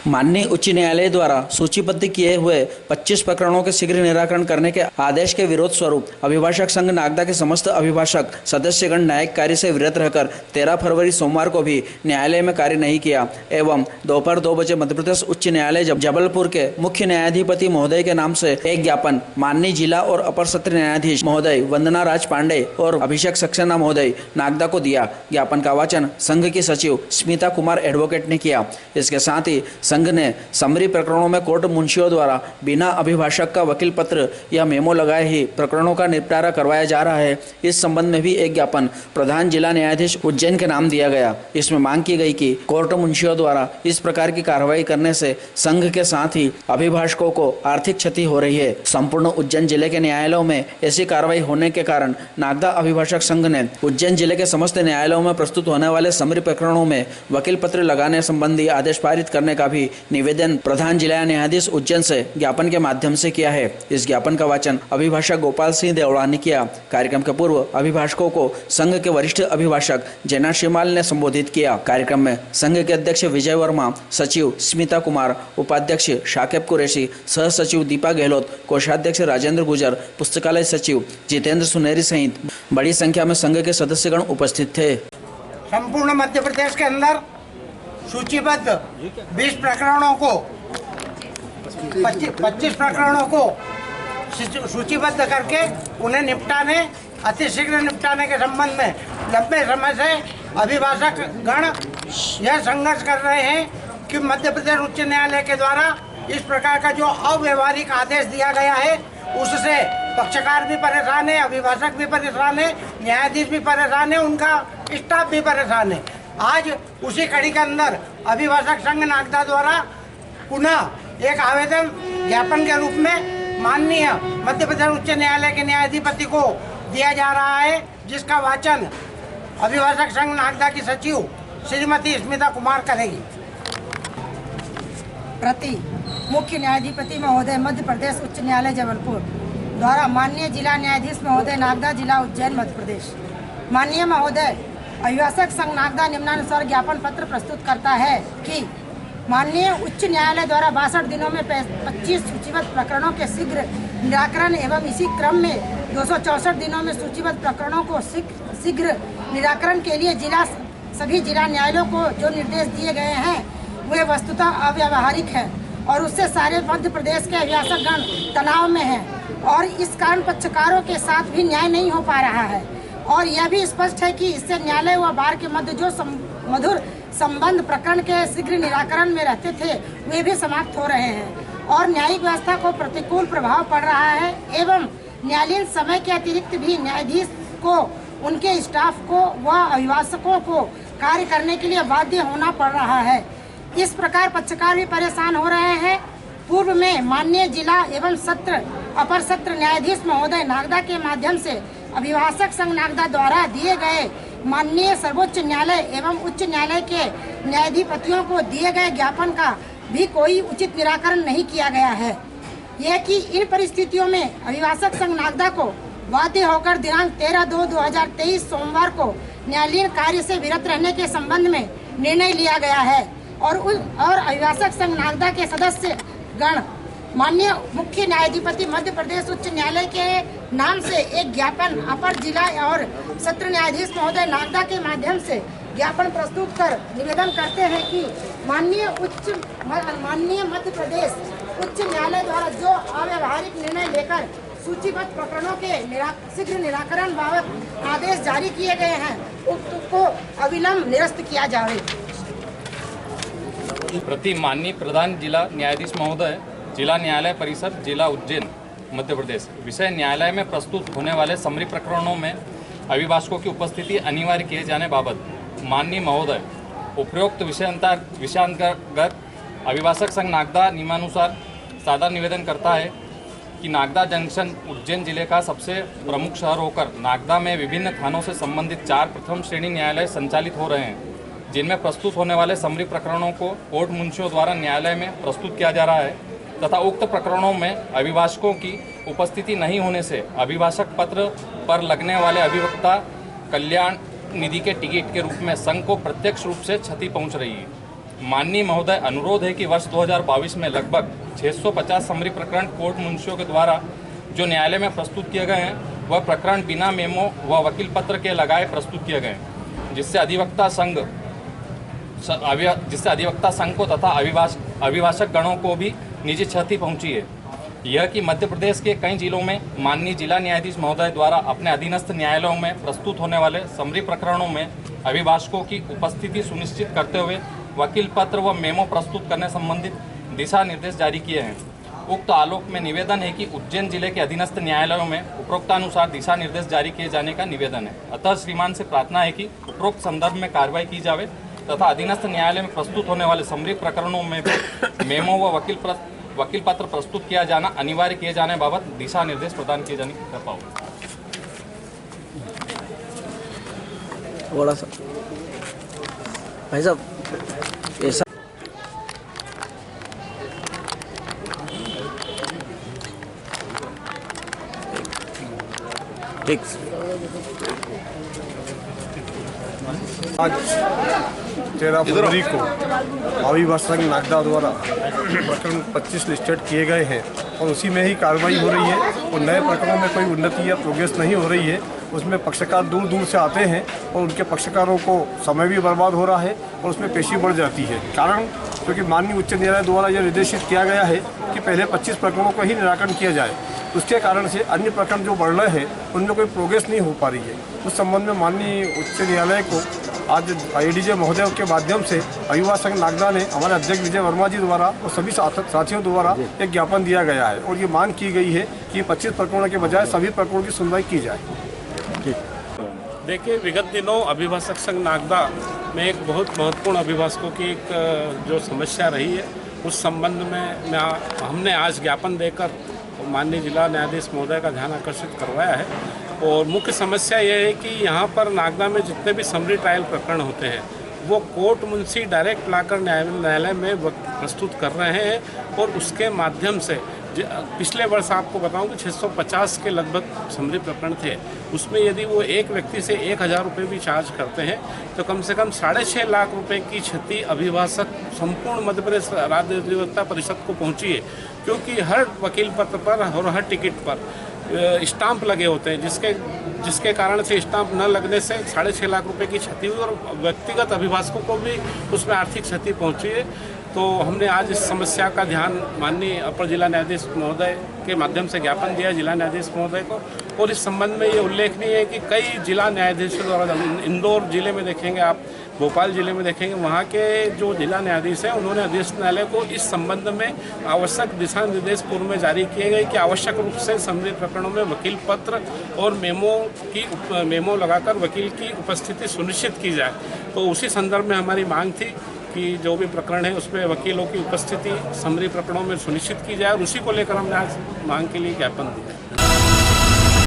माननीय उच्च न्यायालय द्वारा सूचीबद्ध किए हुए 25 प्रकरणों के शीघ्र निराकरण करने के आदेश के विरोध स्वरूप अभिभाषक संघ नागदा के समस्त अभिभाषक सदस्यगण न्यायिक कार्य से विरत रहकर 13 फरवरी सोमवार को भी न्यायालय में कार्य नहीं किया एवं दोपहर 2 बजे मध्य प्रदेश उच्च न्यायालय जबलपुर के मुख्य न्यायाधिपति महोदय के नाम से एक ज्ञापन माननीय जिला और अपर सत्र न्यायाधीश महोदय वंदना राज पांडे और अभिषेक सक्सेना महोदय नागदा को दिया। ज्ञापन का वाचन संघ की सचिव स्मिता कुमार एडवोकेट ने किया। इसके साथ ही संघ ने समरी प्रकरणों में कोर्ट मुंशियों द्वारा बिना अभिभाषक का वकील पत्र या मेमो लगाए ही प्रकरणों का निपटारा करवाया जा रहा है। इस संबंध में भी एक ज्ञापन प्रधान जिला न्यायाधीश उज्जैन के नाम दिया गया। इसमें मांग की गई कि कोर्ट मुंशियों द्वारा इस प्रकार की कार्रवाई करने से संघ के साथ ही अभिभाषकों को आर्थिक क्षति हो रही है। संपूर्ण उज्जैन जिले के न्यायालयों में ऐसी कार्रवाई होने के कारण नागदा अभिभाषक संघ ने उज्जैन जिले के समस्त न्यायालयों में प्रस्तुत होने वाले समरी प्रकरणों में वकील पत्र लगाने संबंधी आदेश पारित करने का भी निवेदन प्रधान जिला न्यायाधीश उज्जैन से ज्ञापन के माध्यम से किया है। इस ज्ञापन का वाचन अभिभाषक गोपाल सिंह देवड़ा ने किया। कार्यक्रम के पूर्व अभिभाषकों को संघ के वरिष्ठ अभिभाषक जैना श्रीमाल ने संबोधित किया। कार्यक्रम में संघ के अध्यक्ष विजय वर्मा, सचिव स्मिता कुमार, उपाध्यक्ष शाकिब कुरैशी, सह सचिव दीपा गहलोत, कोषाध्यक्ष राजेंद्र गुजर, पुस्तकालय सचिव जितेंद्र सुनेरी सहित बड़ी संख्या में संघ के सदस्यगण उपस्थित थे। संपूर्ण मध्य प्रदेश के अंदर सूचीबद्ध 20 प्रकरणों को 25 प्रकरणों को सूचीबद्ध करके उन्हें निपटाने अतिशीघ्र निपटाने के संबंध में लंबे समय से अभिभाषक गण यह संघर्ष कर रहे हैं कि मध्य प्रदेश उच्च न्यायालय के द्वारा इस प्रकार का जो अव्यवहारिक आदेश दिया गया है उससे पक्षकार भी परेशान है, अभिभाषक भी परेशान है, न्यायाधीश भी परेशान है, उनका स्टाफ भी परेशान है। आज उसी कड़ी के अंदर अभिभाषक संघ नागदा द्वारा पुनः एक आवेदन ज्ञापन के रूप में माननीय मध्य प्रदेश उच्च न्यायालय के न्यायाधिपति को दिया जा रहा है, जिसका वाचन अभिभाषक संघ नागदा की सचिव श्रीमती स्मिता कुमार करेगी। प्रति मुख्य न्यायाधिपति महोदय मध्य प्रदेश उच्च न्यायालय जबलपुर द्वारा माननीय जिला न्यायाधीश महोदय नागदा जिला उज्जैन मध्य प्रदेश। माननीय महोदय, अभिभाषक संघ नागदा निम्नानुसार ज्ञापन पत्र प्रस्तुत करता है कि माननीय उच्च न्यायालय द्वारा 62 दिनों में 25 सूचीबद्ध प्रकरणों के शीघ्र निराकरण एवं इसी क्रम में 264 दिनों में सूचीबद्ध प्रकरणों को शीघ्र निराकरण के लिए सभी जिला न्यायालयों को जो निर्देश दिए गए हैं वे वस्तुतः अव्यावहारिक है और उससे सारे मध्य प्रदेश के अभिभाषक गण तनाव में हैं और इस कारण पक्षकारों के साथ भी न्याय नहीं हो पा रहा है और यह भी स्पष्ट है कि इससे न्यायालय व बार के मध्य जो मधुर संबंध प्रकरण के शीघ्र निराकरण में रहते थे वे भी समाप्त हो रहे हैं और न्यायिक व्यवस्था को प्रतिकूल प्रभाव पड़ रहा है एवं न्यायालयीन समय के अतिरिक्त भी न्यायाधीश को, उनके स्टाफ को व अभिभाषकों को कार्य करने के लिए बाध्य होना पड़ रहा है। इस प्रकार पक्षकार भी परेशान हो रहे हैं। पूर्व में माननीय जिला एवं अपर सत्र न्यायाधीश महोदय नागदा के माध्यम से अभिभाषक संघ नागदा द्वारा दिए गए माननीय सर्वोच्च न्यायालय एवं उच्च न्यायालय के न्यायाधिपतियों को दिए गए ज्ञापन का भी कोई उचित निराकरण नहीं किया गया है। यह कि इन परिस्थितियों में अभिभाषक संघ नागदा को बाध्य होकर दिनांक 13/2/2023 सोमवार को न्यायालयीन कार्य से विरत रहने के संबंध में निर्णय लिया गया है और अभिभाषक संघ नागदा के सदस्य गण माननीय मुख्य न्यायाधिपति मध्य प्रदेश उच्च न्यायालय के नाम से एक ज्ञापन अपर जिला और सत्र न्यायाधीश महोदय नागदा के माध्यम से ज्ञापन प्रस्तुत कर निवेदन करते हैं कि माननीय मध्य प्रदेश उच्च न्यायालय द्वारा जो अव्यावहारिक निर्णय लेकर सूचीबद्ध प्रकरणों के शीघ्र निराकरण बाबत आदेश जारी किए गए हैं उसको अविलंब निरस्त किया जाए। प्रति माननीय प्रधान जिला न्यायाधीश महोदय, जिला न्यायालय परिसर, जिला उज्जैन मध्य प्रदेश। विषय न्यायालय में प्रस्तुत होने वाले समरी प्रकरणों में अभिभाषकों की उपस्थिति अनिवार्य किए जाने बाबत माननीय महोदय उपरोक्त विषयांतर्गत अभिभाषक संघ नागदा निम्नानुसार सादर निवेदन करता है कि नागदा जंक्शन उज्जैन जिले का सबसे प्रमुख शहर होकर नागदा में विभिन्न थानों से संबंधित 4 प्रथम श्रेणी न्यायालय संचालित हो रहे हैं, जिनमें प्रस्तुत होने वाले समरी प्रकरणों को कोर्ट मुंशियों द्वारा न्यायालय में प्रस्तुत किया जा रहा है तथा उक्त प्रकरणों में अभिभाषकों की उपस्थिति नहीं होने से अभिभाषक पत्र पर लगने वाले अभिवक्ता कल्याण निधि के टिकट के रूप में संघ को प्रत्यक्ष रूप से क्षति पहुंच रही है। माननीय महोदय, अनुरोध है कि वर्ष 2022 में लगभग 650 समरी प्रकरण कोर्ट मुंशियों के द्वारा जो न्यायालय में प्रस्तुत किए गए हैं वह प्रकरण बिना मेमो व वकील पत्र के लगाए प्रस्तुत किए गए, जिससे अधिवक्ता संघ को तथा अभिभाषक गणों को भी निजी क्षति पहुंची है। यह कि मध्य प्रदेश के कई जिलों में माननीय जिला न्यायाधीश महोदय द्वारा अपने अधीनस्थ न्यायालयों में प्रस्तुत होने वाले समरी प्रकरणों में अभिभाषकों की उपस्थिति सुनिश्चित करते हुए वकील पत्र व मेमो प्रस्तुत करने संबंधित दिशा निर्देश जारी किए हैं। उक्त आलोक में निवेदन है कि उज्जैन जिले के अधीनस्थ न्यायालयों में उपरोक्तानुसार दिशा निर्देश जारी किए जाने का निवेदन है। अतः श्रीमान से प्रार्थना है कि उपरोक्त संदर्भ में कार्रवाई की जावे तथा अधीनस्थ न्यायालय में प्रस्तुत होने वाले समरी प्रकरणों में भी मेमो व वकील पत्र प्रस्तुत किया जाना अनिवार्य किए जाने बाबत दिशा निर्देश प्रदान किए जाने की कृपा होगी। बड़ा सा भाई साहब ऐसा ठीक। आज 13 फरवरी को अभिभाषक नागदा द्वारा प्रकरण 25 लिस्टेड किए गए हैं और उसी में ही कार्रवाई हो रही है और नए प्रकरणों में कोई उन्नति या प्रोग्रेस नहीं हो रही है। उसमें पक्षकार दूर दूर से आते हैं और उनके पक्षकारों को समय भी बर्बाद हो रहा है और उसमें पेशी बढ़ जाती है। कारण क्योंकि माननीय उच्च न्यायालय द्वारा यह निर्देशित किया गया है कि पहले 25 प्रकरणों का ही निराकरण किया जाए। उसके कारण से अन्य प्रकरण जो बढ़ रहे हैं उनमें कोई प्रोग्रेस नहीं हो पा रही है। उस संबंध में माननीय उच्च न्यायालय को आज ADJ महोदय के माध्यम से अभिभाषक नागदा ने हमारे अध्यक्ष विजय वर्मा जी द्वारा और सभी साथियों द्वारा एक ज्ञापन दिया गया है और ये मांग की गई है कि 25 प्रकरणों के बजाय सभी प्रकरणों की सुनवाई की जाए। देखिए, विगत दिनों अभिभाषक संघ नागदा में एक बहुत महत्वपूर्ण अभिभाषकों की एक जो समस्या रही है उस संबंध में हमने आज ज्ञापन देकर माननीय जिला न्यायाधीश महोदय का ध्यान आकर्षित करवाया है। और मुख्य समस्या यह है कि यहाँ पर नागदा में जितने भी समरी ट्रायल प्रकरण होते हैं वो कोर्ट मुंशी डायरेक्ट लाकर न्यायालय में प्रस्तुत कर रहे हैं और उसके माध्यम से पिछले वर्ष आपको बताऊं कि 650 के लगभग समरी प्रकरण थे। उसमें यदि वो एक व्यक्ति से 1000 रुपये भी चार्ज करते हैं तो कम से कम 6.5 लाख रुपए की क्षति अभिभाषक संपूर्ण मध्य प्रदेश राज्य अधिवक्ता परिषद को पहुंची है, क्योंकि हर वकील पत्र पर और हर टिकट पर स्टाम्प लगे होते हैं जिसके कारण से स्टाम्प न लगने से 6.5 लाख रुपए की क्षति हुई और व्यक्तिगत अभिभाषकों को भी उसमें आर्थिक क्षति पहुंची है। तो हमने आज इस समस्या का ध्यान माननीय अपर जिला न्यायाधीश महोदय के माध्यम से ज्ञापन दिया जिला न्यायाधीश महोदय को। और इस संबंध में ये उल्लेखनीय है कि कई जिला न्यायाधीशों द्वारा, इंदौर जिले में देखेंगे आप, भोपाल जिले में देखेंगे, वहाँ के जो जिला न्यायाधीश हैं उन्होंने अधीनस्थ न्यायालय को इस संबंध में आवश्यक दिशा निर्देश पूर्व में जारी किए गए कि आवश्यक रूप से समरी प्रकरणों में वकील पत्र और मेमो लगाकर वकील की उपस्थिति सुनिश्चित की जाए। तो उसी संदर्भ में हमारी मांग थी कि जो भी प्रकरण है उसमें वकीलों की उपस्थिति समरी प्रकरणों में सुनिश्चित की जाए और उसी को लेकर हमने आज मांग के लिए ज्ञापन दिया।